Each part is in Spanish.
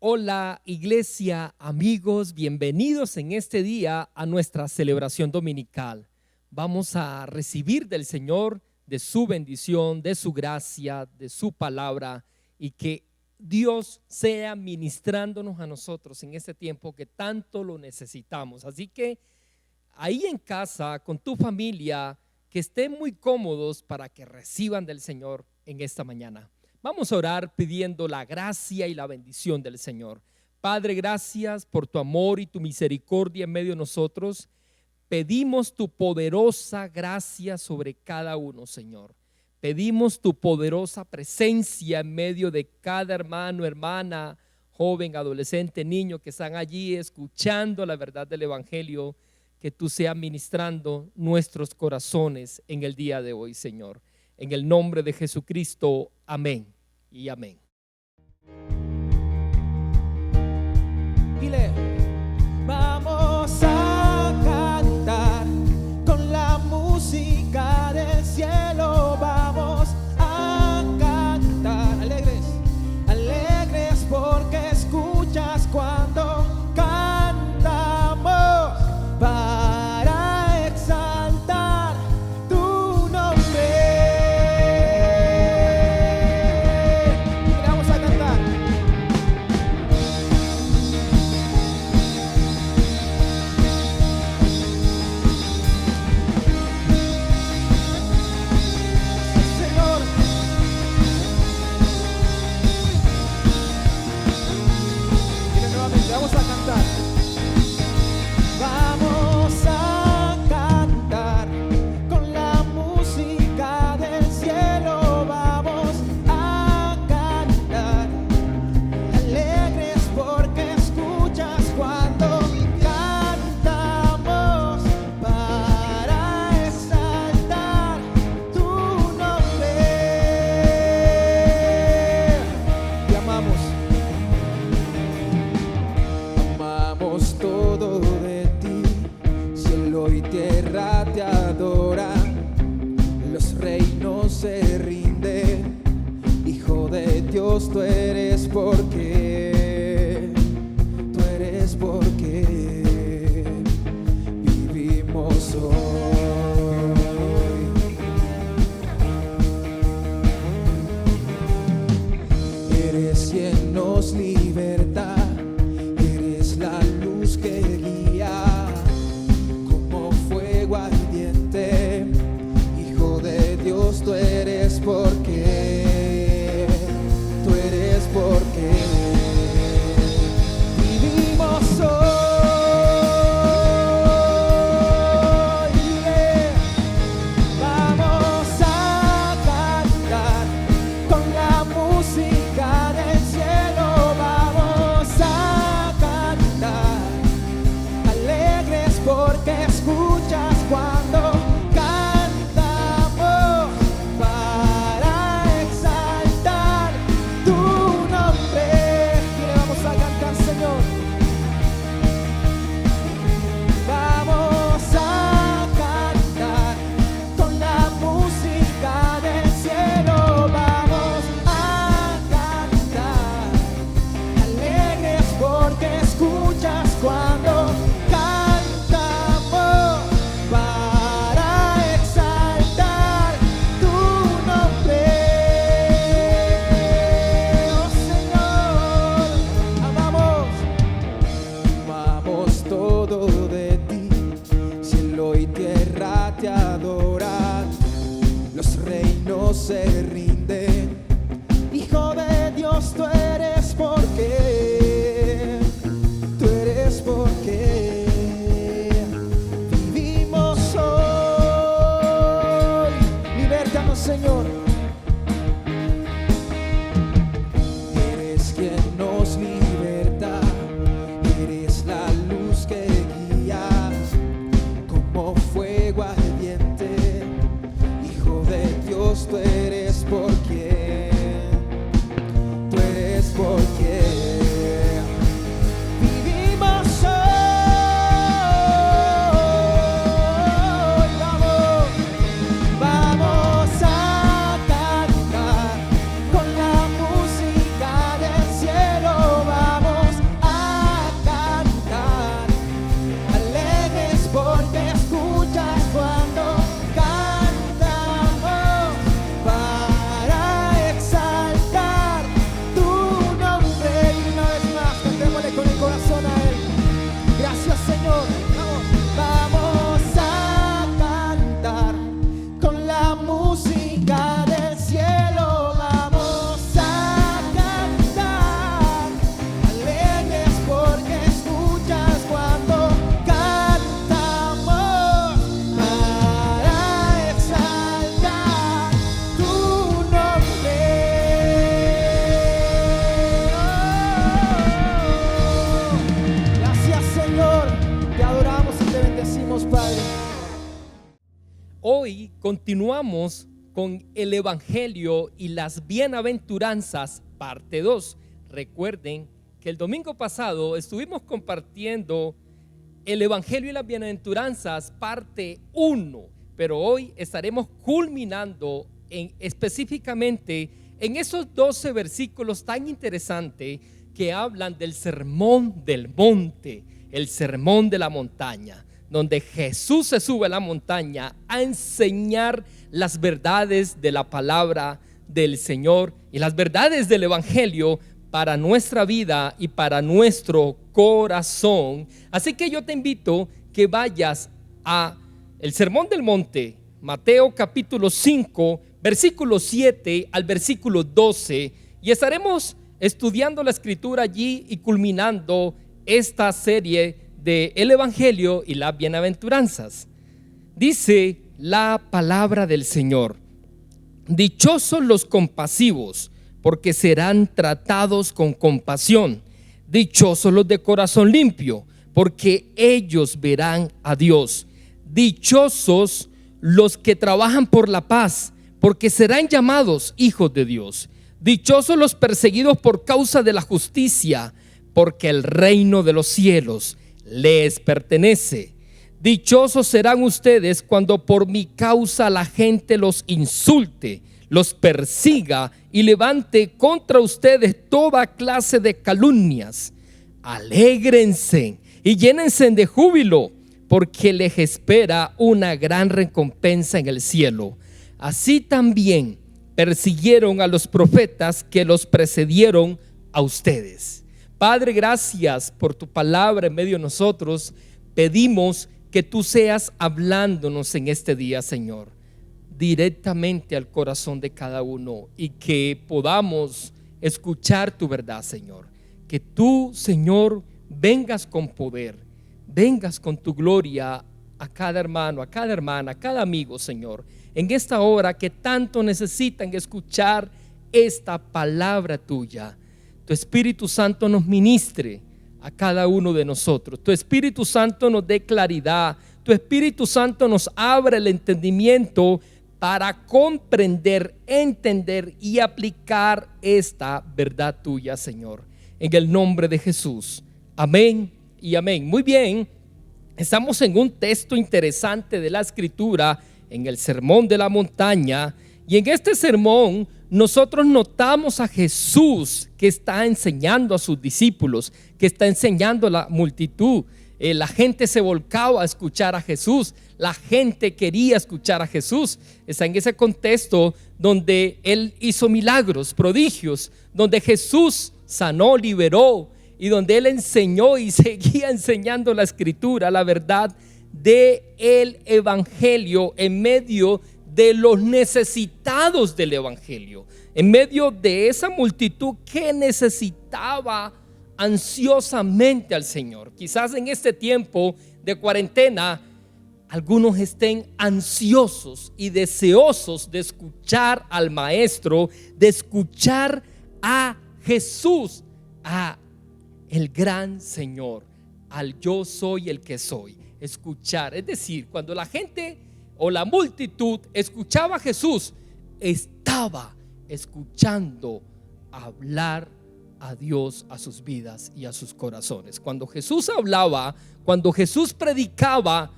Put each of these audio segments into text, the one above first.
Hola iglesia, amigos, bienvenidos en este día a nuestra celebración dominical. Vamos a recibir del Señor de su bendición, de su gracia, de su palabra, y que Dios sea ministrándonos a nosotros en este tiempo que tanto lo necesitamos. Así que ahí en casa, con tu familia, que estén muy cómodos para que reciban del Señor en esta mañana. Vamos a orar pidiendo la gracia y la bendición del Señor. Padre, gracias por tu amor y tu misericordia en medio de nosotros. Pedimos tu poderosa gracia sobre cada uno, Señor. Pedimos tu poderosa presencia en medio de cada hermano, hermana, joven, adolescente, niño que están allí escuchando la verdad del Evangelio. Que tú seas ministrando nuestros corazones en el día de hoy, Señor. En el nombre de Jesucristo, amén y amén. Dile, vamos a cantar con la música del cielo. Vamos a cantar alegres, alegres porque escuchas cuando cantamos para exaltar tu nombre. Y vamos a cantar. Señor, dile nuevamente, vamos a cantar. Vamos a cantar con la música del cielo. Vamos a cantar alegres porque escuchas cuando cantamos para exaltar tu nombre. Te amamos. Amamos todo de ti, cielo y tierra te adoran, los reinos se rinden, Hijo de Dios tú eres porque vivimos hoy. Eres quien nos liberta, eres la luz que guía, como fuego ardiente, Hijo de Dios tú eres porque vivimos hoy. Vamos a cantar con la música del cielo. Vamos a continuamos con el Evangelio y las bienaventuranzas, parte 2. Recuerden que el domingo pasado estuvimos compartiendo el Evangelio y las bienaventuranzas, parte 1, pero hoy estaremos culminando específicamente en esos 12 versículos tan interesantes que hablan del sermón del monte, el sermón de la montaña, donde Jesús se sube a la montaña a enseñar las verdades de la palabra del Señor y las verdades del Evangelio para nuestra vida y para nuestro corazón. Así que yo te invito que vayas a el sermón del monte, Mateo capítulo 5, versículo 7 al versículo 12, y estaremos estudiando la escritura allí y culminando esta serie de el Evangelio y las bienaventuranzas. Dice la palabra del Señor: dichosos los compasivos, porque serán tratados con compasión. Dichosos los de corazón limpio, porque ellos verán a Dios. Dichosos los que trabajan por la paz, porque serán llamados hijos de Dios. Dichosos los perseguidos por causa de la justicia, porque el reino de los cielos les pertenece. Dichosos serán ustedes cuando por mi causa la gente los insulte, los persiga y levante contra ustedes toda clase de calumnias. Alégrense y llénense de júbilo, porque les espera una gran recompensa en el cielo. Así también persiguieron a los profetas que los precedieron a ustedes. Padre, gracias por tu palabra en medio de nosotros. Pedimos que tú seas hablándonos en este día, Señor, directamente al corazón de cada uno, y que podamos escuchar tu verdad, Señor. Que tú, Señor, vengas con poder, vengas con tu gloria a cada hermano, a cada hermana, a cada amigo, Señor, en esta hora que tanto necesitan escuchar esta palabra tuya. Tu Espíritu Santo nos ministre a cada uno de nosotros. Tu Espíritu Santo nos dé claridad. Tu Espíritu Santo nos abra el entendimiento para comprender, entender y aplicar esta verdad tuya, Señor, en el nombre de Jesús. Amén y amén. Muy bien, estamos en un texto interesante de la Escritura, en el sermón de la montaña, y en este sermón nosotros notamos a Jesús que está enseñando a sus discípulos, que está enseñando a la multitud. La gente se volcaba a escuchar a Jesús, la gente quería escuchar a Jesús. Está en ese contexto donde Él hizo milagros, prodigios, donde Jesús sanó, liberó, y donde Él enseñó y seguía enseñando la Escritura, la verdad del Evangelio en medio de los necesitados del Evangelio, en medio de esa multitud que necesitaba ansiosamente al Señor. Quizás en este tiempo de cuarentena algunos estén ansiosos y deseosos de escuchar al Maestro, de escuchar a Jesús, a el gran Señor, al yo soy el que soy. Escuchar, es decir, cuando la gente o la multitud escuchaba a Jesús, estaba escuchando hablar a Dios a sus vidas y a sus corazones. Cuando Jesús hablaba, cuando Jesús predicaba,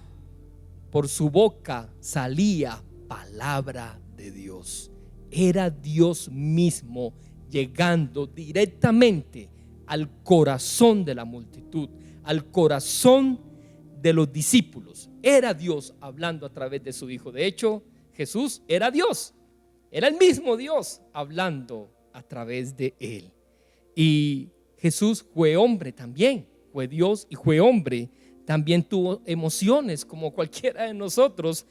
por su boca salía palabra de Dios. Era Dios mismo llegando directamente al corazón de la multitud, al corazón de los discípulos. Era Dios hablando a través de su Hijo. De hecho, Jesús era Dios, era el mismo Dios hablando a través de Él. Y Jesús fue hombre también, fue Dios y fue hombre. También tuvo emociones como cualquiera de nosotros,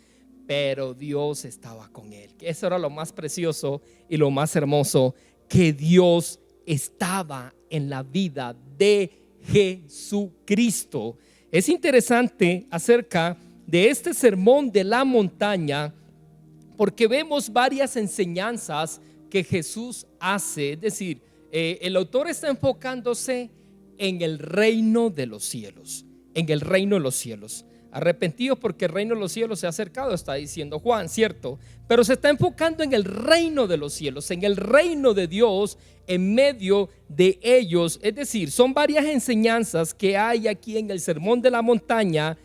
pero Dios estaba con Él. Eso era lo más precioso y lo más hermoso, que Dios estaba en la vida de Jesucristo. Es interesante acerca de este sermón de la montaña, porque vemos varias enseñanzas que Jesús hace. Es decir, el autor está enfocándose en el reino de los cielos, en el reino de los cielos. Arrepentidos porque el reino de los cielos se ha acercado, está diciendo Juan, ¿cierto? Pero se está enfocando en el reino de los cielos, en el reino de Dios en medio de ellos. Es decir, son varias enseñanzas que hay aquí en el Sermón de la Montaña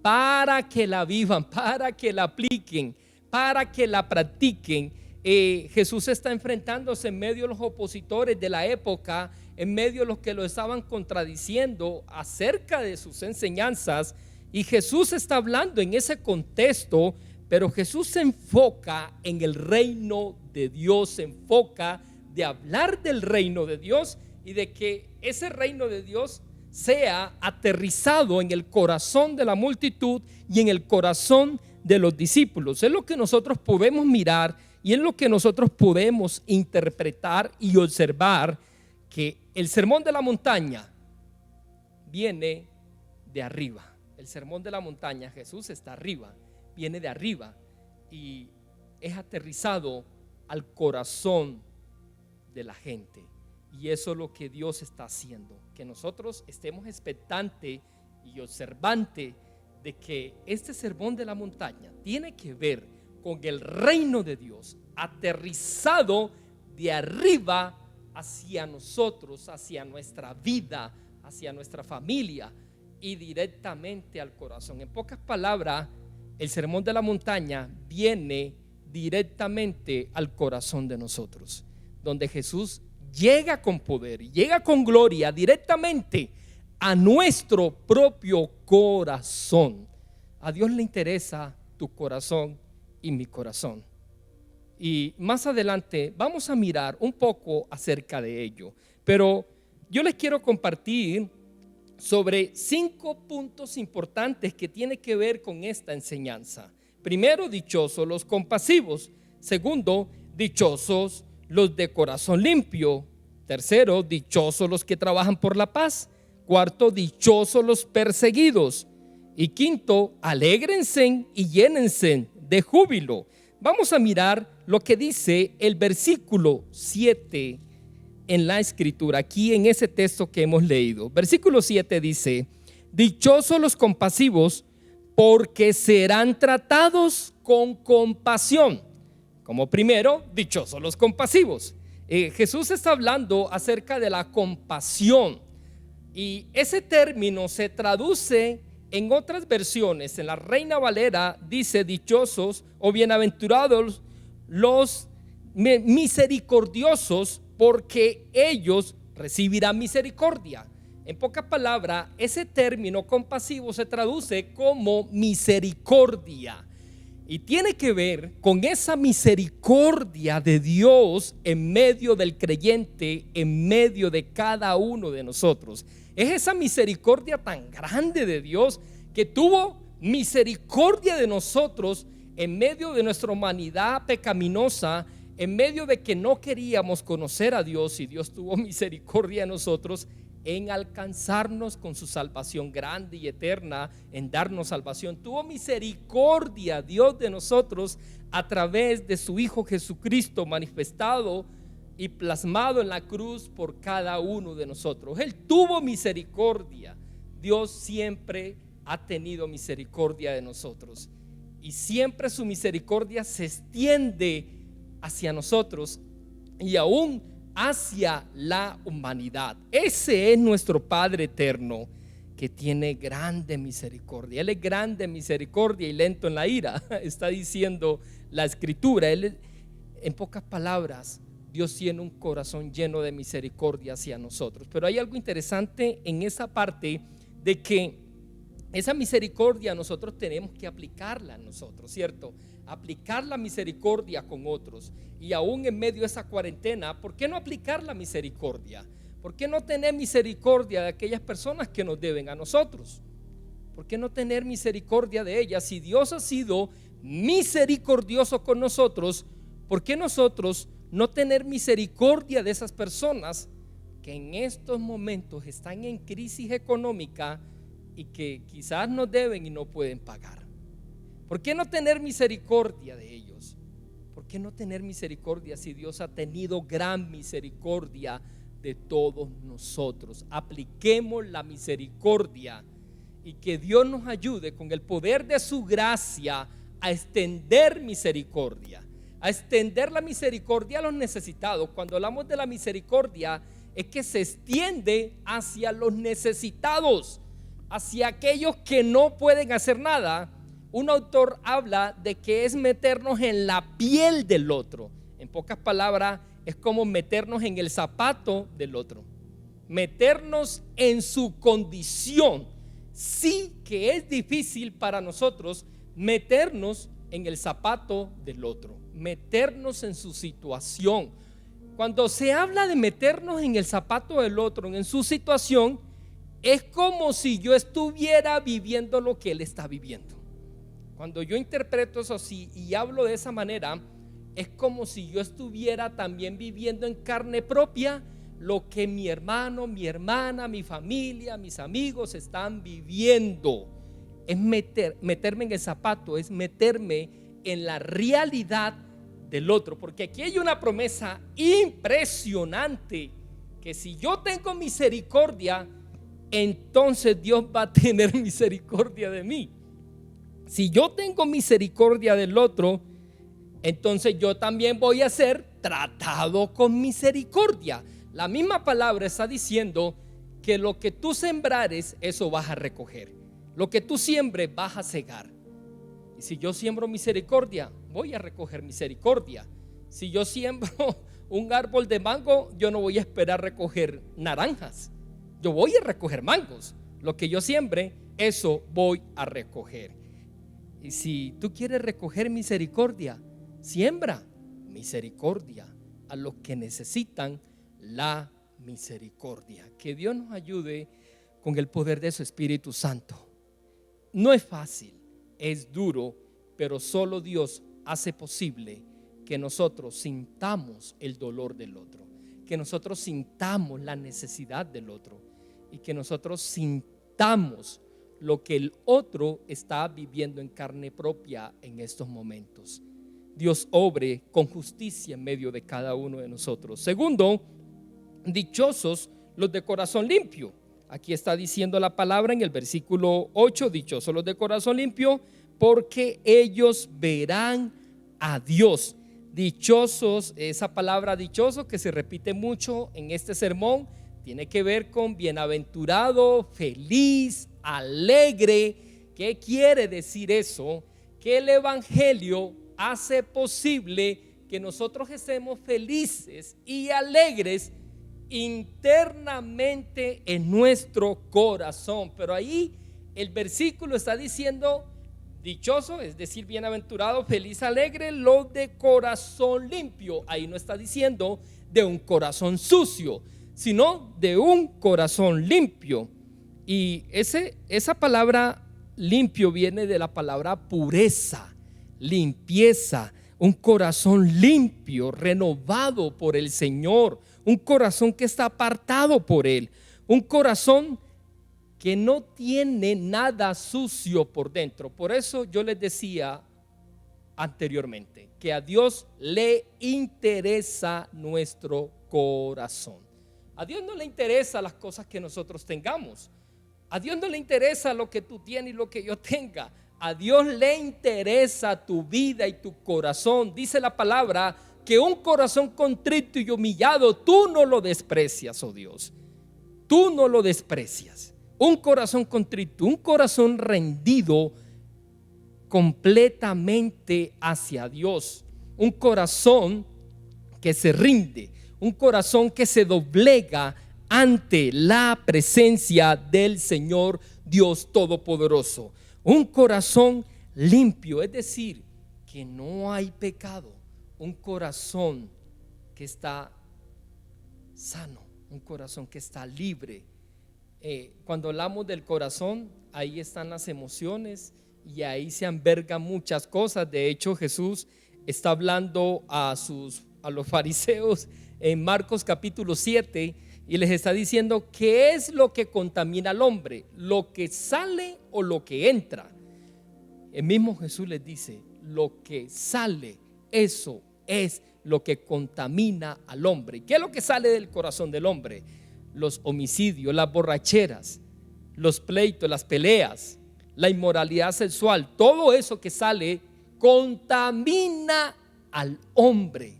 para que la vivan, para que la apliquen, para que la practiquen. Jesús está enfrentándose en medio de los opositores de la época, en medio de los que lo estaban contradiciendo acerca de sus enseñanzas. Y Jesús está hablando en ese contexto, pero Jesús se enfoca en el reino de Dios, se enfoca de hablar del reino de Dios y de que ese reino de Dios sea aterrizado en el corazón de la multitud y en el corazón de los discípulos. Es lo que nosotros podemos mirar y es lo que nosotros podemos interpretar y observar, que el sermón de la montaña viene de arriba. El sermón de la montaña, Jesús está arriba, viene de arriba y es aterrizado al corazón de la gente. Y eso es lo que Dios está haciendo, que nosotros estemos expectantes y observantes de que este sermón de la montaña tiene que ver con el reino de Dios aterrizado de arriba hacia nosotros, hacia nuestra vida, hacia nuestra familia y directamente al corazón. En pocas palabras, el sermón de la montaña viene directamente al corazón de nosotros, donde Jesús llega con poder, llega con gloria directamente a nuestro propio corazón. A Dios le interesa tu corazón y mi corazón. Y más adelante vamos a mirar un poco acerca de ello. Pero yo les quiero compartir sobre 5 puntos importantes que tienen que ver con esta enseñanza. Primero, dichosos los compasivos. Segundo, dichosos los de corazón limpio. Tercero, dichosos los que trabajan por la paz. Cuarto, dichosos los perseguidos. Y quinto, alégrense y llénense de júbilo. Vamos a mirar lo que dice el versículo 7 en la escritura, aquí en ese texto que hemos leído. Versículo 7 dice: dichosos los compasivos, porque serán tratados con compasión. Como primero, dichosos los compasivos. Jesús está hablando acerca de la compasión, y ese término se traduce en otras versiones. En la Reina Valera dice dichosos o bienaventurados los misericordiosos, porque ellos recibirán misericordia. En pocas palabras, ese término compasivo se traduce como misericordia y tiene que ver con esa misericordia de Dios en medio del creyente, en medio de cada uno de nosotros. Es esa misericordia tan grande de Dios que tuvo misericordia de nosotros en medio de nuestra humanidad pecaminosa, en medio de que no queríamos conocer a Dios, y Dios tuvo misericordia de nosotros en alcanzarnos con su salvación grande y eterna, en darnos salvación. Tuvo misericordia Dios de nosotros a través de su Hijo Jesucristo, manifestado y plasmado en la cruz por cada uno de nosotros. Él tuvo misericordia. Dios siempre ha tenido misericordia de nosotros, y siempre su misericordia se extiende hacia nosotros y aún hacia la humanidad. Ese es nuestro Padre eterno, que tiene grande misericordia. Él es grande en misericordia y lento en la ira, está diciendo la escritura. Él, en pocas palabras, Dios tiene un corazón lleno de misericordia hacia nosotros. Pero hay algo interesante en esa parte, de que esa misericordia nosotros tenemos que aplicarla en nosotros, ¿cierto? Aplicar la misericordia con otros. Y aún en medio de esa cuarentena, ¿por qué no aplicar la misericordia? ¿Por qué no tener misericordia de aquellas personas que nos deben a nosotros? ¿Por qué no tener misericordia de ellas? Si Dios ha sido misericordioso con nosotros, ¿por qué nosotros no tener misericordia de esas personas que en estos momentos están en crisis económica y que quizás nos deben y no pueden pagar? ¿Por qué no tener misericordia de ellos? ¿Por qué no tener misericordia si Dios ha tenido gran misericordia de todos nosotros? Apliquemos la misericordia y que Dios nos ayude con el poder de su gracia a extender misericordia, a extender la misericordia a los necesitados. Cuando hablamos de la misericordia, es que se extiende hacia los necesitados, hacia aquellos que no pueden hacer nada. Un autor habla de que es meternos en la piel del otro. En pocas palabras, es como meternos en el zapato del otro, meternos en su condición. Sí que es difícil para nosotros meternos en el zapato del otro, meternos en su situación. Cuando se habla de meternos en el zapato del otro, en su situación, es como si yo estuviera viviendo lo que él está viviendo. Cuando yo interpreto eso así y hablo de esa manera, es como si yo estuviera también viviendo en carne propia lo que mi hermano, mi hermana, mi familia, mis amigos están viviendo. Es meterme en el zapato, es meterme en la realidad del otro. Porque aquí hay una promesa impresionante, que si yo tengo misericordia, entonces Dios va a tener misericordia de mí. Si yo tengo misericordia del otro, entonces yo también voy a ser tratado con misericordia. La misma palabra está diciendo que lo que tú sembrares, eso vas a recoger. Lo que tú siembres, vas a cegar. Y si yo siembro misericordia, voy a recoger misericordia. Si yo siembro un árbol de mango, yo no voy a esperar recoger naranjas. Yo voy a recoger mangos. Lo que yo siembre, eso voy a recoger. Y si tú quieres recoger misericordia, siembra misericordia a los que necesitan la misericordia. Que Dios nos ayude con el poder de su Espíritu Santo. No es fácil, es duro, pero solo Dios hace posible que nosotros sintamos el dolor del otro, que nosotros sintamos la necesidad del otro y que nosotros sintamos lo que el otro está viviendo en carne propia en estos momentos. Dios obre con justicia en medio de cada uno de nosotros. Segundo, dichosos los de corazón limpio. Aquí está diciendo la palabra en el versículo 8, dichosos los de corazón limpio, porque ellos verán a Dios. Dichosos, esa palabra dichoso que se repite mucho en este sermón, tiene que ver con bienaventurado, feliz, alegre. ¿Qué quiere decir eso? Que el evangelio hace posible que nosotros estemos felices y alegres internamente en nuestro corazón. Pero ahí el versículo está diciendo dichoso, es decir, bienaventurado, feliz, alegre, los de corazón limpio. Ahí no está diciendo de un corazón sucio, sino de un corazón limpio. Y esa palabra limpio viene de la palabra pureza, limpieza. Un corazón limpio, renovado por el Señor, un corazón que está apartado por Él, un corazón que no tiene nada sucio por dentro. Por eso yo les decía anteriormente que a Dios le interesa nuestro corazón. A Dios no le interesa las cosas que nosotros tengamos. A Dios no le interesa lo que tú tienes y lo que yo tenga. A Dios le interesa tu vida y tu corazón. Dice la palabra que un corazón contrito y humillado, tú no lo desprecias, oh Dios. Tú no lo desprecias. Un corazón contrito, un corazón rendido completamente hacia Dios. Un corazón que se rinde, un corazón que se doblega ante la presencia del Señor Dios Todopoderoso. Un corazón limpio, es decir, que no hay pecado. Un corazón que está sano, un corazón que está libre. Cuando hablamos del corazón, ahí están las emociones y ahí se albergan muchas cosas. De hecho, Jesús está hablando a los fariseos en Marcos capítulo 7 y les está diciendo qué es lo que contamina al hombre, lo que sale o lo que entra. El mismo Jesús les dice, lo que sale, eso es lo que contamina al hombre. ¿Qué es lo que sale del corazón del hombre? Los homicidios, las borracheras, los pleitos, las peleas, la inmoralidad sexual, todo eso que sale contamina al hombre.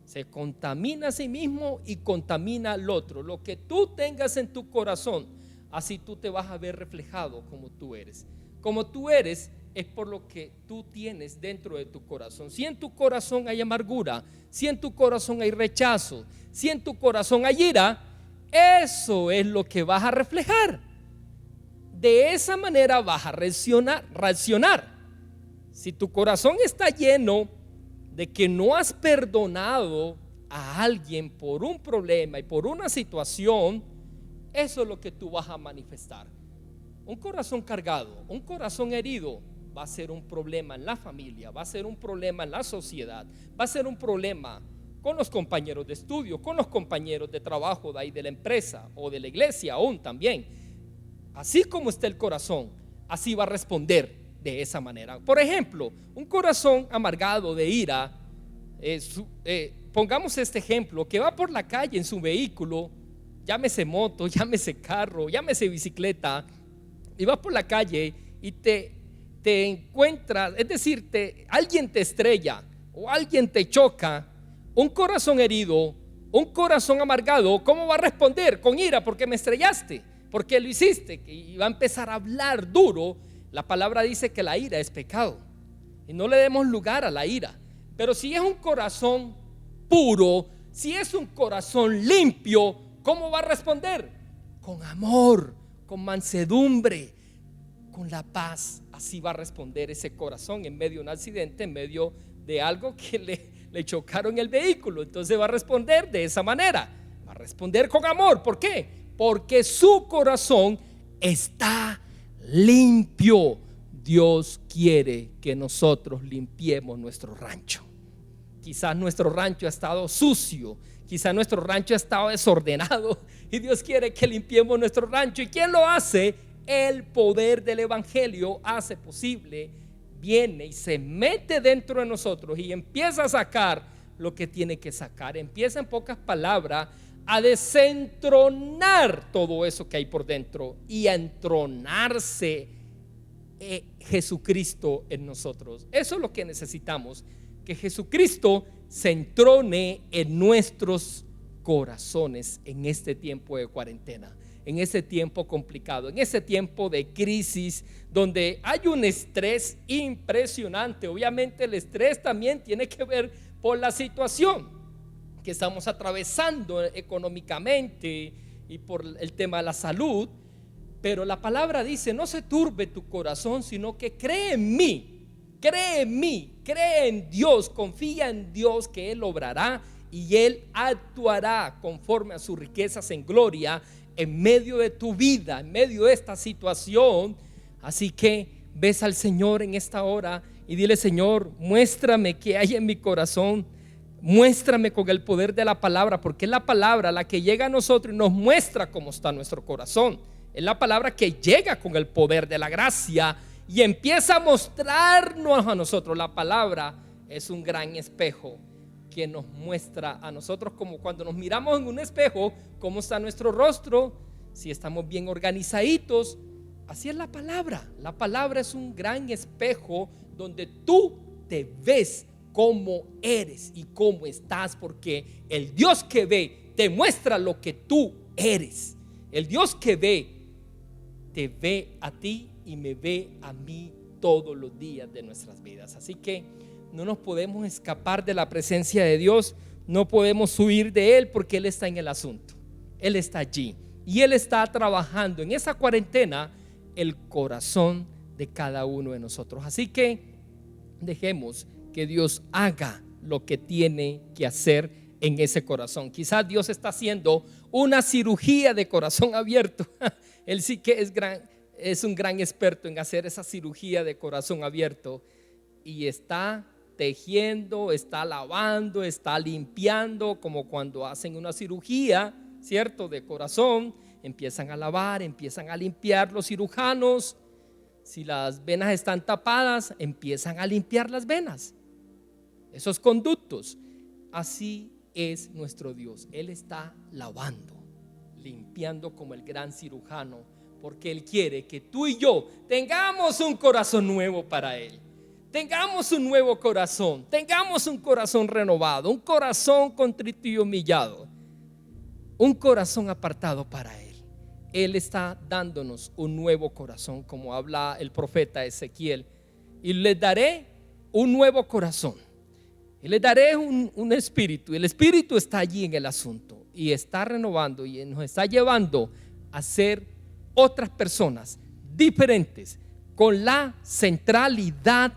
Se contamina a sí mismo y contamina al otro. Lo que tú tengas en tu corazón, así tú te vas a ver reflejado como tú eres. Como tú eres es por lo que tú tienes dentro de tu corazón. Si en tu corazón hay amargura, si en tu corazón hay rechazo, si en tu corazón hay ira, eso es lo que vas a reflejar. De esa manera vas a reaccionar. Si tu corazón está lleno de que no has perdonado a alguien por un problema y por una situación, eso es lo que tú vas a manifestar. Un corazón cargado, un corazón herido va a ser un problema en la familia, va a ser un problema en la sociedad, va a ser un problema con los compañeros de estudio, con los compañeros de trabajo de ahí de la empresa o de la iglesia aún también. Así como está el corazón, así va a responder de esa manera. Por ejemplo, un corazón amargado de ira, pongamos este ejemplo, que va por la calle en su vehículo, llámese moto, llámese carro, llámese bicicleta, y vas por la calle y te encuentras, es decir, alguien te estrella o alguien te choca. Un corazón herido, un corazón amargado, ¿cómo va a responder? Con ira, porque me estrellaste, porque lo hiciste, y va a empezar a hablar duro. La palabra dice que la ira es pecado y no le demos lugar a la ira. Pero si es un corazón puro, si es un corazón limpio, ¿cómo va a responder? Con amor, con mansedumbre, con la paz. Así va a responder ese corazón en medio de un accidente, en medio de algo que le chocaron el vehículo. Entonces va a responder de esa manera, va a responder con amor. ¿Por qué? Porque su corazón está limpio. Dios quiere que nosotros limpiemos nuestro rancho. Quizás nuestro rancho ha estado sucio, quizás nuestro rancho ha estado desordenado, y Dios quiere que limpiemos nuestro rancho. ¿Y quién lo hace? El poder del evangelio hace posible. Viene y se mete dentro de nosotros y empieza a sacar lo que tiene que sacar. Empieza, en pocas palabras, a desentronar todo eso que hay por dentro y a entronarse Jesucristo en nosotros. Eso es lo que necesitamos, que Jesucristo se entrone en nuestros corazones en este tiempo de cuarentena, en ese tiempo complicado, en ese tiempo de crisis donde hay un estrés impresionante. Obviamente el estrés también tiene que ver por la situación que estamos atravesando económicamente y por el tema de la salud. Pero la palabra dice: no se turbe tu corazón, sino que cree en mí, cree en mí, cree en Dios, confía en Dios, que Él obrará y Él actuará conforme a sus riquezas en gloria en medio de tu vida, en medio de esta situación. Así que ves al Señor en esta hora y dile: Señor, muéstrame qué hay en mi corazón, muéstrame con el poder de la palabra, porque es la palabra la que llega a nosotros y nos muestra cómo está nuestro corazón. Es la palabra que llega con el poder de la gracia y empieza a mostrarnos a nosotros. La palabra es un gran espejo que nos muestra a nosotros, como cuando nos miramos en un espejo, cómo está nuestro rostro, si estamos bien organizaditos. Así es la palabra. La palabra es un gran espejo donde tú te ves cómo eres y cómo estás, porque el Dios que ve te muestra lo que tú eres. El Dios que ve te ve a ti y me ve a mí todos los días de nuestras vidas. Así que no nos podemos escapar de la presencia de Dios, no podemos huir de Él, porque Él está en el asunto. Él está allí y Él está trabajando en esa cuarentena el corazón de cada uno de nosotros. Así que dejemos que Dios haga lo que tiene que hacer en ese corazón. Quizás Dios está haciendo una cirugía de corazón abierto. Él sí que es un gran experto en hacer esa cirugía de corazón abierto, y está tejiendo, está lavando, está limpiando, como cuando hacen una cirugía, ¿cierto?, de corazón. Empiezan a lavar, empiezan a limpiar los cirujanos. Si las venas están tapadas, empiezan a limpiar las venas, esos conductos. Así es nuestro Dios. Él está lavando, limpiando como el gran cirujano, porque Él quiere que tú y yo tengamos un corazón nuevo para Él. Tengamos un nuevo corazón, tengamos un corazón renovado, un corazón contrito y humillado, un corazón apartado para Él. Él está dándonos un nuevo corazón, como habla el profeta Ezequiel. Y les daré un nuevo corazón. Y les daré un espíritu. El espíritu está allí en el asunto. Y está renovando y nos está llevando a ser otras personas diferentes, con la centralidad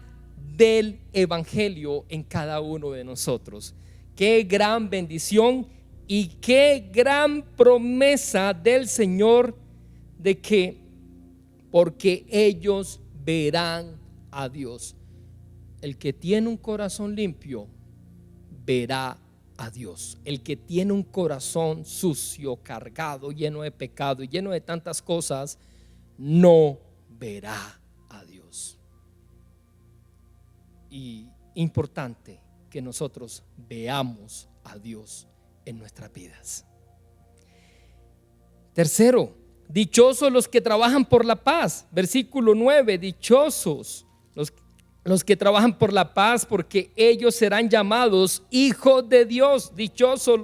del evangelio en cada uno de nosotros. Qué gran bendición y qué gran promesa del Señor, de que porque ellos verán a Dios. El que tiene un corazón limpio verá a Dios. El que tiene un corazón sucio, cargado, lleno de pecado y lleno de tantas cosas, no verá a Dios. Y importante que nosotros veamos a Dios en nuestras vidas. Tercero, dichosos los que trabajan por la paz. Versículo 9, dichosos los que trabajan por la paz, porque ellos serán llamados hijos de Dios. Dichosos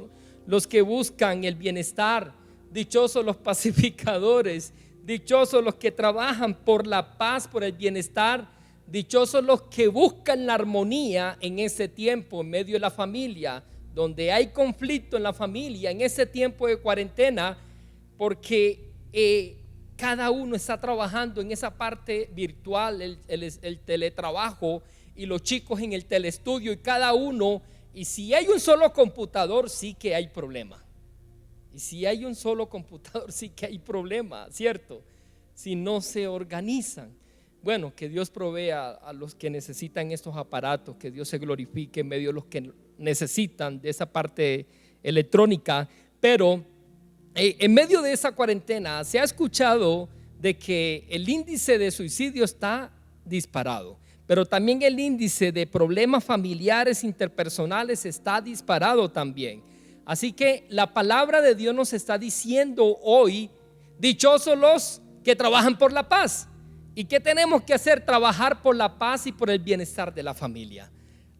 los que buscan el bienestar, dichosos los pacificadores, dichosos los que trabajan por la paz, por el bienestar, dichosos los que buscan la armonía en ese tiempo, en medio de la familia, donde hay conflicto en la familia, en ese tiempo de cuarentena, porque cada uno está trabajando en esa parte virtual, el teletrabajo, y los chicos en el telestudio, y cada uno, y si hay un solo computador, sí que hay problema. Y si hay un solo computador, sí que hay problema, ¿cierto? Si no se organizan. Bueno, que Dios provea a los que necesitan estos aparatos, que Dios se glorifique en medio de los que necesitan de esa parte electrónica. Pero en medio de esa cuarentena se ha escuchado de que el índice de suicidio está disparado, pero también el índice de problemas familiares interpersonales está disparado también. Así que la palabra de Dios nos está diciendo hoy: dichosos los que trabajan por la paz. ¿Y qué tenemos que hacer? Trabajar por la paz y por el bienestar de la familia.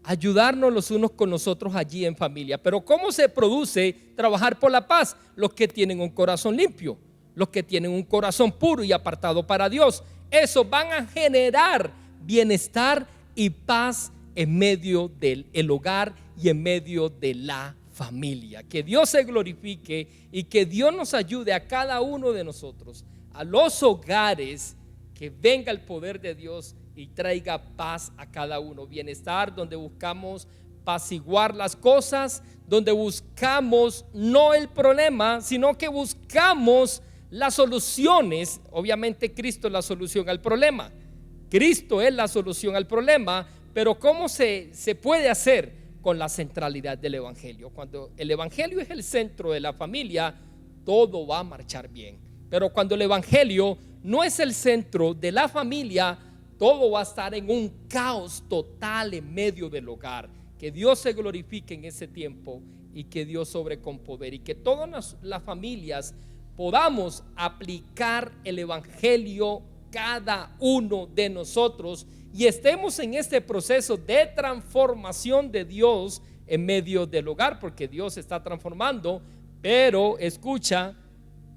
Ayudarnos los unos con los otros allí en familia. Pero ¿cómo se produce trabajar por la paz? Los que tienen un corazón limpio, los que tienen un corazón puro y apartado para Dios. Esos van a generar bienestar y paz en medio del hogar y en medio de la familia. Que Dios se glorifique y que Dios nos ayude a cada uno de nosotros, a los hogares, que venga el poder de Dios y traiga paz a cada uno, bienestar, donde buscamos apaciguar las cosas, donde buscamos no el problema, sino que buscamos las soluciones. Obviamente Cristo es la solución al problema, Cristo es la solución al problema, pero ¿cómo se puede hacer? Con la centralidad del evangelio. Cuando el evangelio es el centro de la familia, todo va a marchar bien. Pero cuando el evangelio no es el centro de la familia, todo va a estar en un caos total en medio del hogar. Que Dios se glorifique en ese tiempo y que Dios sobre con poder, y que todas las familias podamos aplicar el evangelio, cada uno de nosotros, y estemos en este proceso de transformación de Dios en medio del hogar, porque Dios está transformando. Pero escucha,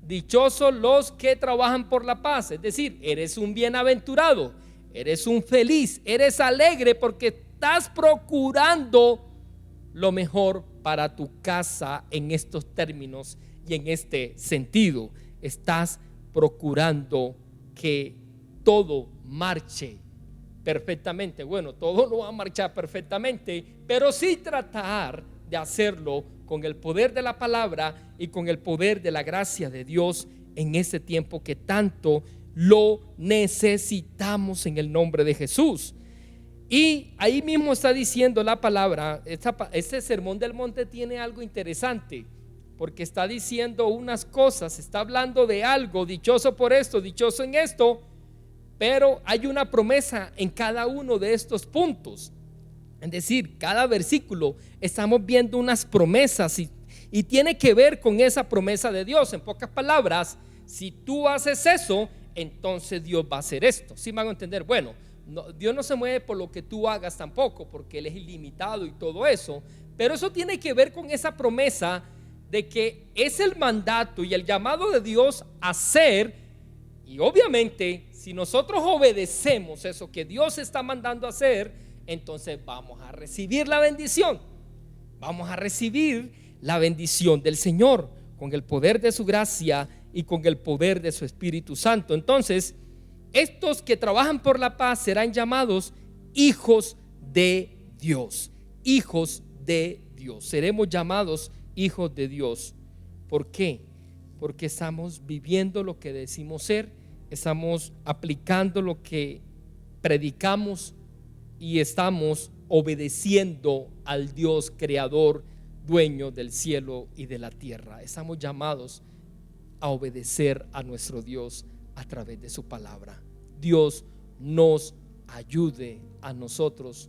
dichosos los que trabajan por la paz. Es decir, eres un bienaventurado, eres un feliz, eres alegre, porque estás procurando lo mejor para tu casa en estos términos y en este sentido. Estás procurando que todo marche perfectamente. Bueno, todo no va a marchar perfectamente, pero sí tratar de hacerlo con el poder de la palabra y con el poder de la gracia de Dios en ese tiempo que tanto lo necesitamos, en el nombre de Jesús. Y ahí mismo está diciendo la palabra. Este sermón del monte tiene algo interesante, porque está diciendo unas cosas, está hablando de algo, dichoso por esto, dichoso en esto, pero hay una promesa en cada uno de estos puntos. Es decir, cada versículo estamos viendo unas promesas y tiene que ver con esa promesa de Dios. En pocas palabras, Si tú haces eso, entonces Dios va a hacer esto. ¿Sí me van a entender? Bueno, Dios no se mueve por lo que tú hagas tampoco, porque Él es ilimitado y todo eso. Pero eso tiene que ver con esa promesa de que es el mandato y el llamado de Dios a hacer. Y obviamente, si nosotros obedecemos eso que Dios está mandando a hacer, entonces vamos a recibir la bendición. Vamos a recibir la bendición del Señor con el poder de su gracia y con el poder de su Espíritu Santo. Entonces, estos que trabajan por la paz serán llamados hijos de Dios. Hijos de Dios. Seremos llamados hijos de Dios. ¿Por qué? Porque estamos viviendo lo que decimos ser, estamos aplicando lo que predicamos y estamos obedeciendo al Dios creador, dueño del cielo y de la tierra. Estamos llamados a obedecer a nuestro Dios a través de su palabra. Dios nos ayude a nosotros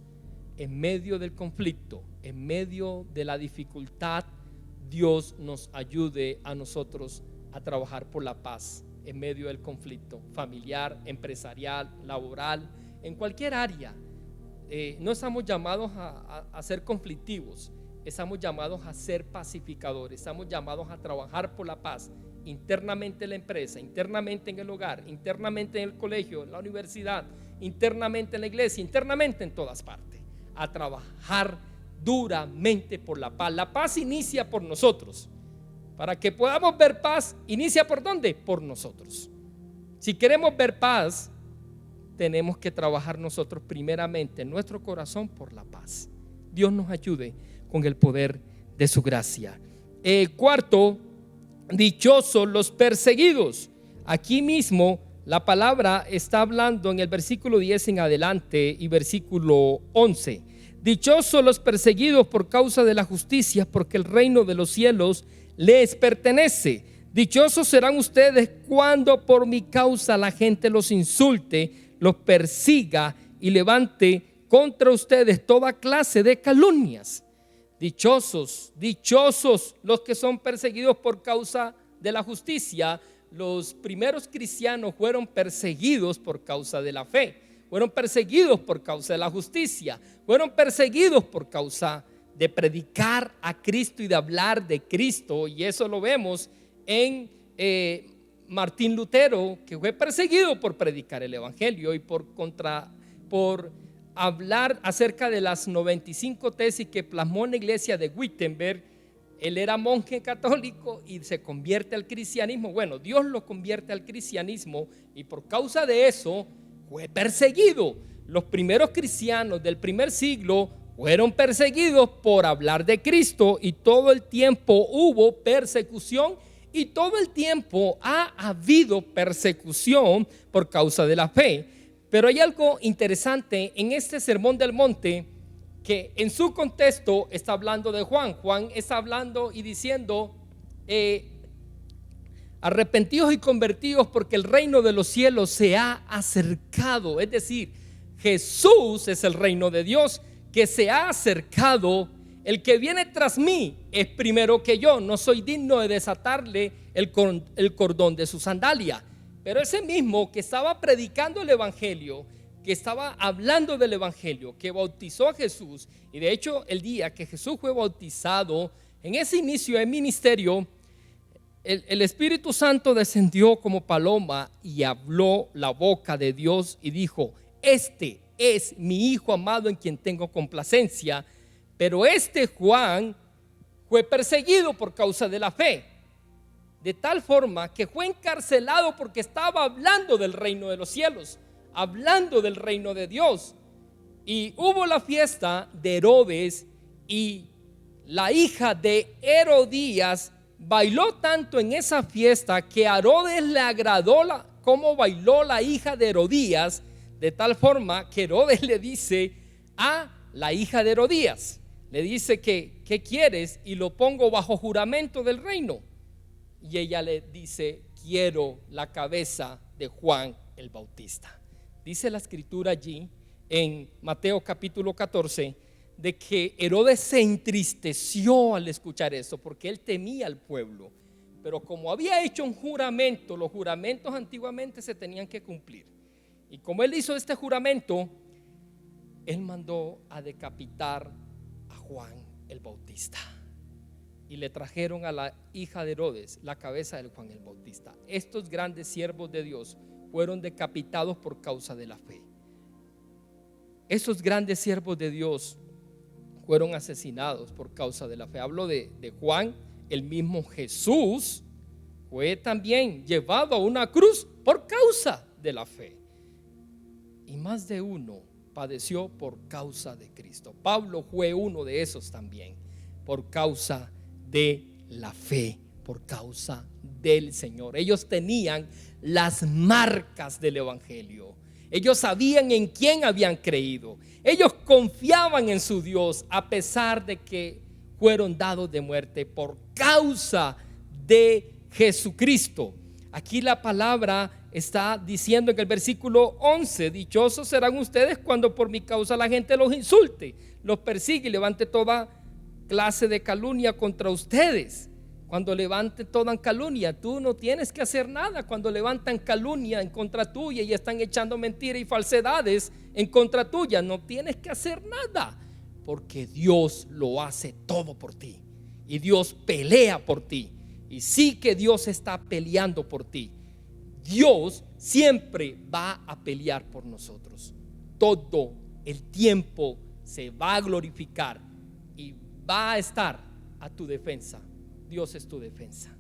en medio del conflicto, en medio de la dificultad. Dios nos ayude a nosotros a trabajar por la paz en medio del conflicto familiar, empresarial, laboral, en cualquier área. No estamos llamados a ser conflictivos, estamos llamados a ser pacificadores, estamos llamados a trabajar por la paz internamente en la empresa, internamente en el hogar, internamente en el colegio, en la universidad, internamente en la iglesia, internamente en todas partes, a trabajar duramente por la paz. La paz inicia por nosotros. Para que podamos ver paz, inicia por ¿dónde? Por nosotros. Si queremos ver paz, tenemos que trabajar nosotros primeramente en nuestro corazón por la paz. Dios nos ayude con el poder de su gracia. Cuarto, dichosos los perseguidos. Aquí mismo la palabra está hablando en el versículo 10 en adelante y versículo 11. Dichosos los perseguidos por causa de la justicia, porque el reino de los cielos les pertenece. Dichosos serán ustedes cuando por mi causa la gente los insulte, los persiga y levante contra ustedes toda clase de calumnias. Dichosos, dichosos los que son perseguidos por causa de la justicia. Los primeros cristianos fueron perseguidos por causa de la fe, fueron perseguidos por causa de la justicia, fueron perseguidos por causa de predicar a Cristo y de hablar de Cristo. Y eso lo vemos en Martín Lutero, que fue perseguido por predicar el evangelio y por hablar acerca de las 95 tesis que plasmó en la iglesia de Wittenberg. Él era monje católico y se convierte al cristianismo. Bueno, Dios lo convierte al cristianismo y por causa de eso fue perseguido. Los primeros cristianos del primer siglo fueron perseguidos por hablar de Cristo y todo el tiempo hubo persecución y todo el tiempo ha habido persecución por causa de la fe. Pero hay algo interesante en este sermón del monte, que en su contexto está hablando de Juan. Juan está hablando y diciendo, arrepentidos y convertidos porque el reino de los cielos se ha acercado. Es decir, Jesús es el reino de Dios que se ha acercado. El que viene tras mí es primero que yo, no soy digno de desatarle el cordón de su sandalia. Pero ese mismo que estaba predicando el evangelio, que estaba hablando del evangelio, que bautizó a Jesús, y de hecho el día que Jesús fue bautizado, en ese inicio del ministerio, el Espíritu Santo descendió como paloma y habló la boca de Dios y dijo: este es mi Hijo amado en quien tengo complacencia. Pero este Juan fue perseguido por causa de la fe, de tal forma que fue encarcelado porque estaba hablando del reino de los cielos, hablando del reino de Dios. Y hubo la fiesta de Herodes y la hija de Herodías bailó tanto en esa fiesta que a Herodes le agradó cómo bailó la hija de Herodías, de tal forma que Herodes le dice a la hija de Herodías, le dice que ¿qué quieres? Y lo pongo bajo juramento del reino. Y ella le dice: quiero la cabeza de Juan el Bautista. Dice la escritura allí en Mateo capítulo 14 de que Herodes se entristeció al escuchar eso, porque él temía al pueblo, pero como había hecho un juramento, los juramentos antiguamente se tenían que cumplir. Y como él hizo este juramento, él mandó a decapitar a Juan el Bautista. Y le trajeron a la hija de Herodes la cabeza de Juan el Bautista. Estos grandes siervos de Dios fueron decapitados por causa de la fe. Esos grandes siervos de Dios fueron asesinados por causa de la fe. Hablo de Juan. El mismo Jesús fue también llevado a una cruz por causa de la fe. Y más de uno padeció por causa de Cristo. Pablo fue uno de esos también, por causa de la fe, por causa del Señor. Ellos tenían las marcas del Evangelio. Ellos sabían en quién habían creído. Ellos confiaban en su Dios a pesar de que fueron dados de muerte por causa de Jesucristo. Aquí la palabra está diciendo en el versículo 11: dichosos serán ustedes cuando por mi causa la gente los insulte, los persigue y levante toda clase de calumnia contra ustedes. Cuando levanten toda calumnia, tú no tienes que hacer nada. Cuando levantan calumnia en contra tuya y están echando mentiras y falsedades en contra tuya, no tienes que hacer nada, porque Dios lo hace todo por ti. Y Dios pelea por ti. Y sí que Dios está peleando por ti. Dios siempre va a pelear por nosotros. Todo el tiempo se va a glorificar y va a estar a tu defensa. Dios es tu defensa.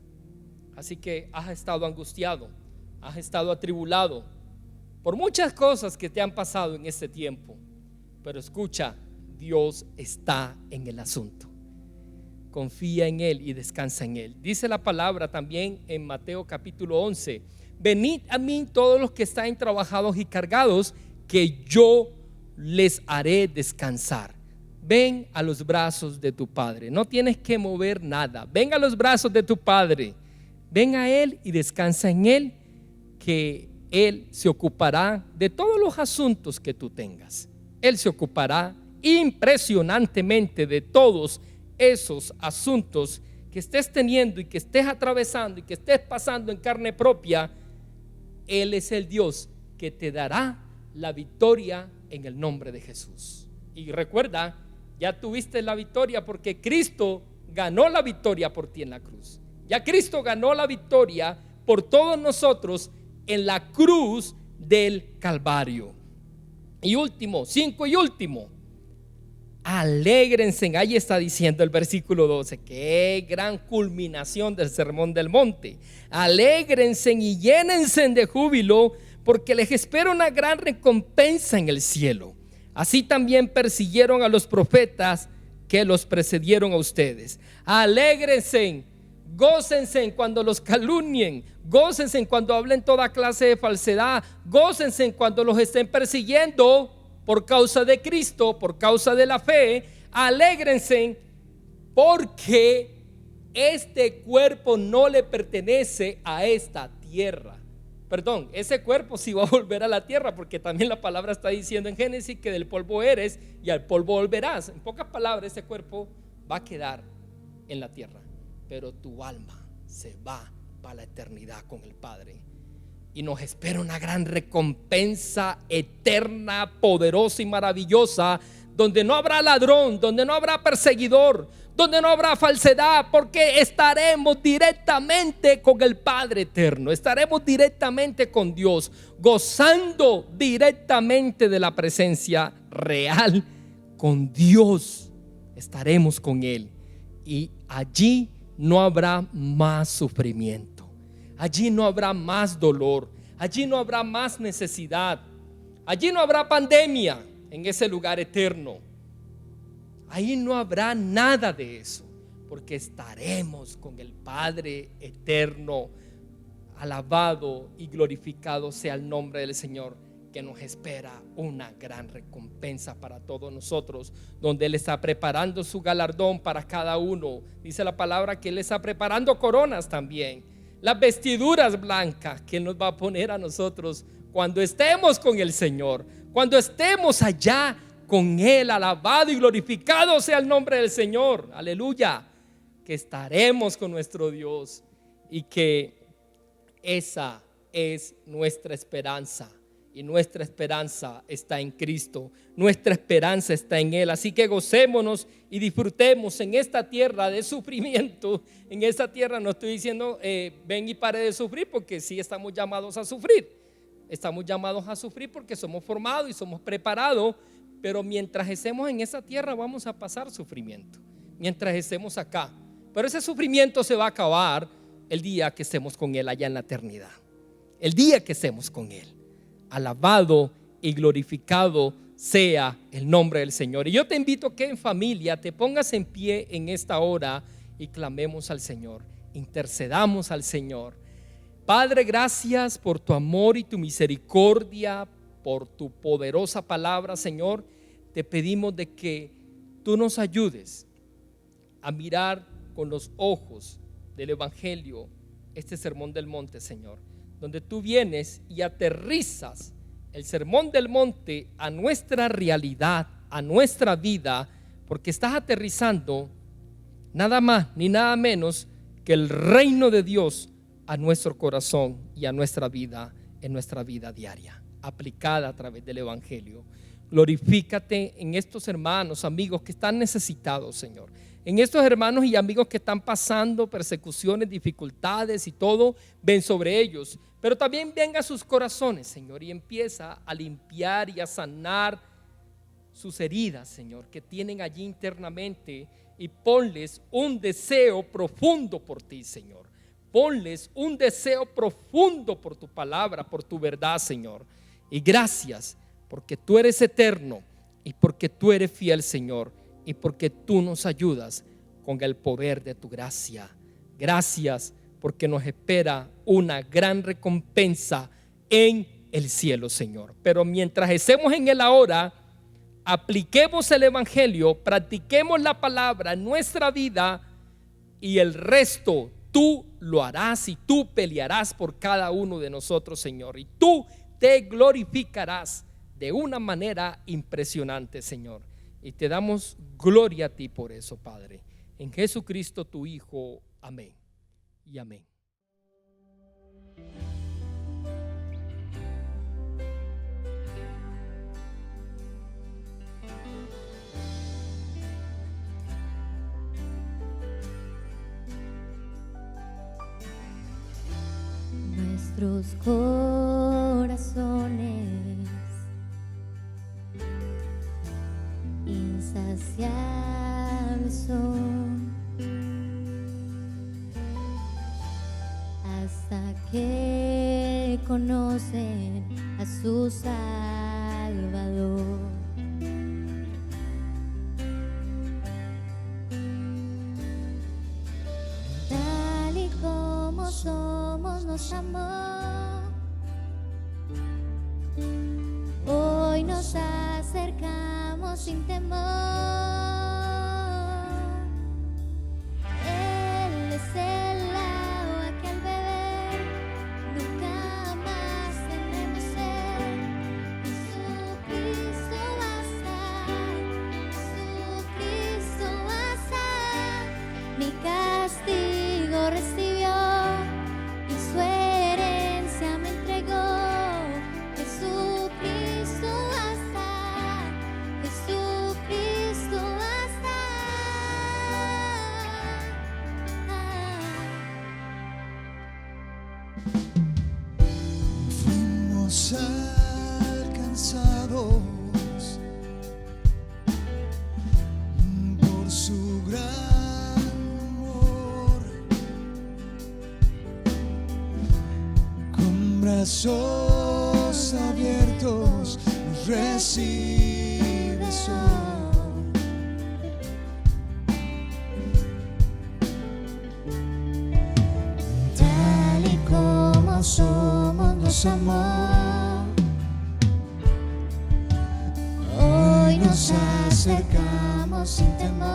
Así que has estado angustiado, has estado atribulado por muchas cosas que te han pasado en este tiempo. Pero escucha, Dios está en el asunto. Confía en Él y descansa en Él. Dice la palabra también en Mateo capítulo 11: venid a mí todos los que están trabajados y cargados, que yo les haré descansar. Ven a los brazos de tu Padre. No tienes que mover nada. Ven a los brazos de tu Padre. Ven a Él y descansa en Él, que Él se ocupará de todos los asuntos que tú tengas. Él se ocupará impresionantemente de todos esos asuntos que estés teniendo y que estés atravesando y que estés pasando en carne propia. Él es el Dios que te dará la victoria en el nombre de Jesús. Y recuerda, ya tuviste la victoria porque Cristo ganó la victoria por ti en la cruz. Ya Cristo ganó la victoria por todos nosotros en la cruz del Calvario. Y último, 5 y último, alégrense. Ahí está diciendo el versículo 12, qué gran culminación del sermón del monte. Alégrense y llénense de júbilo, porque les espera una gran recompensa en el cielo. Así también persiguieron a los profetas que los precedieron a ustedes. Alégrense, gócense cuando los calumnien, gócense cuando hablen toda clase de falsedad, gócense cuando los estén persiguiendo por causa de Cristo, por causa de la fe. Alégrense porque este cuerpo no le pertenece a esta tierra. Perdón, ese cuerpo sí va a volver a la tierra, porque también la palabra está diciendo en Génesis que del polvo eres y al polvo volverás. En pocas palabras, ese cuerpo va a quedar en la tierra, pero tu alma se va para la eternidad con el Padre. Y nos espera una gran recompensa eterna, poderosa y maravillosa, donde no habrá ladrón, donde no habrá perseguidor, donde no habrá falsedad, porque estaremos directamente con el Padre eterno, estaremos directamente con Dios, gozando directamente de la presencia real con Dios. Estaremos con Él y allí no habrá más sufrimiento, allí no habrá más dolor, allí no habrá más necesidad, allí no habrá pandemia. En ese lugar eterno, ahí no habrá nada de eso, porque estaremos con el Padre eterno. Alabado y glorificado sea el nombre del Señor, que nos espera una gran recompensa para todos nosotros, donde Él está preparando su galardón para cada uno. Dice la palabra que Él está preparando coronas también, las vestiduras blancas que Él nos va a poner a nosotros cuando estemos con el Señor, cuando estemos allá con Él. Alabado y glorificado sea el nombre del Señor. Aleluya. Que estaremos con nuestro Dios y que esa es nuestra esperanza. Y nuestra esperanza está en Cristo, nuestra esperanza está en Él. Así que gocémonos y disfrutemos en esta tierra de sufrimiento. En esta tierra no estoy diciendo ven y pare de sufrir, porque sí estamos llamados a sufrir. Estamos llamados a sufrir porque somos formados y somos preparados. Pero mientras estemos en esa tierra vamos a pasar sufrimiento, mientras estemos acá. Pero ese sufrimiento se va a acabar el día que estemos con Él allá en la eternidad. El día que estemos con Él. Alabado y glorificado sea el nombre del Señor. Y yo te invito a que en familia te pongas en pie en esta hora y clamemos al Señor, intercedamos al Señor. Padre, gracias por tu amor y tu misericordia, por tu poderosa palabra, Señor. Te pedimos de que tú nos ayudes a mirar con los ojos del Evangelio este sermón del monte, Señor, donde tú vienes y aterrizas el sermón del monte a nuestra realidad, a nuestra vida, porque estás aterrizando nada más ni nada menos que el reino de Dios a nuestro corazón y a nuestra vida, en nuestra vida diaria, aplicada a través del Evangelio. Glorifícate en estos hermanos, amigos que están necesitados, Señor. En estos hermanos y amigos que están pasando persecuciones, dificultades y todo, ven sobre ellos. Pero también venga a sus corazones, Señor, y empieza a limpiar y a sanar sus heridas, Señor, que tienen allí internamente, y ponles un deseo profundo por ti, Señor. Ponles un deseo profundo por tu palabra, por tu verdad, Señor. Y gracias porque tú eres eterno y porque tú eres fiel, Señor, y porque tú nos ayudas con el poder de tu gracia. Gracias porque nos espera una gran recompensa en el cielo, Señor. Pero mientras estemos en Él ahora, apliquemos el Evangelio, practiquemos la palabra en nuestra vida, y el resto tú lo harás y tú pelearás por cada uno de nosotros, Señor. Y tú te glorificarás de una manera impresionante, Señor. Y te damos gloria a ti por eso, Padre. En Jesucristo tu Hijo. Amén y amén. Nuestros corazones insaciables son hasta que conocen a su Salvador. Tal y como somos nos amó, hoy nos acercamos sin temor. Él es el agua que al beber nunca más tendremos sed. Jesucristo basta, Jesucristo basta. Mi castigo recibió y su herencia me entregó. Jesucristo basta, Jesucristo basta. Fuimos alcanzados por su gran amor, con brazos abiertos nos recibe Sol. Tal y como somos nos amó, hoy nos acercamos sin temor.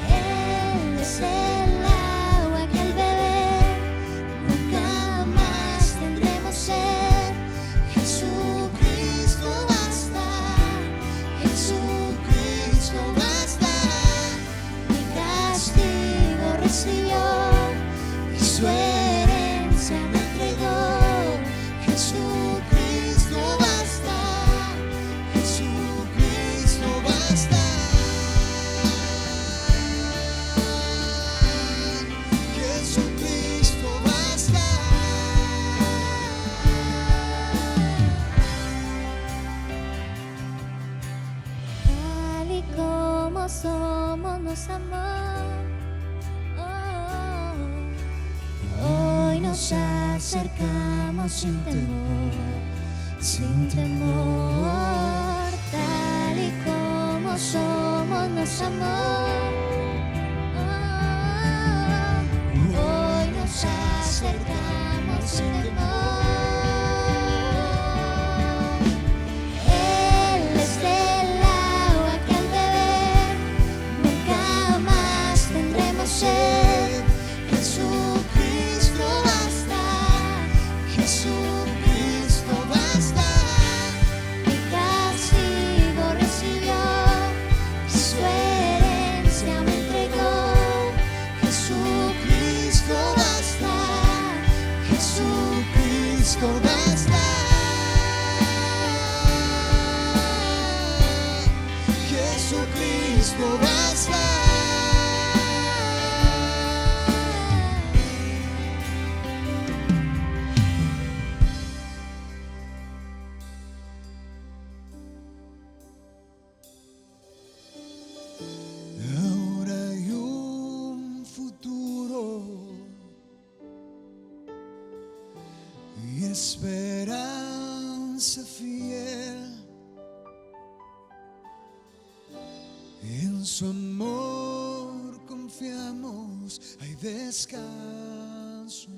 Él es el agua que al beber nunca más tendremos sed. Jesucristo basta, Jesucristo basta. Mi castigo nos acercamos sin temor, tal y como somos nos amó. Hoy nos acercamos sin temor. Él es el agua que al beber nunca más tendremos sed. Jesucristo basta, Jesucristo basta. Mi castigo recibió, su herencia me entregó. Jesucristo basta, Jesucristo basta. Jesucristo basta. Ahora hay un futuro y esperanza fiel. En su amor confiamos, hay descanso.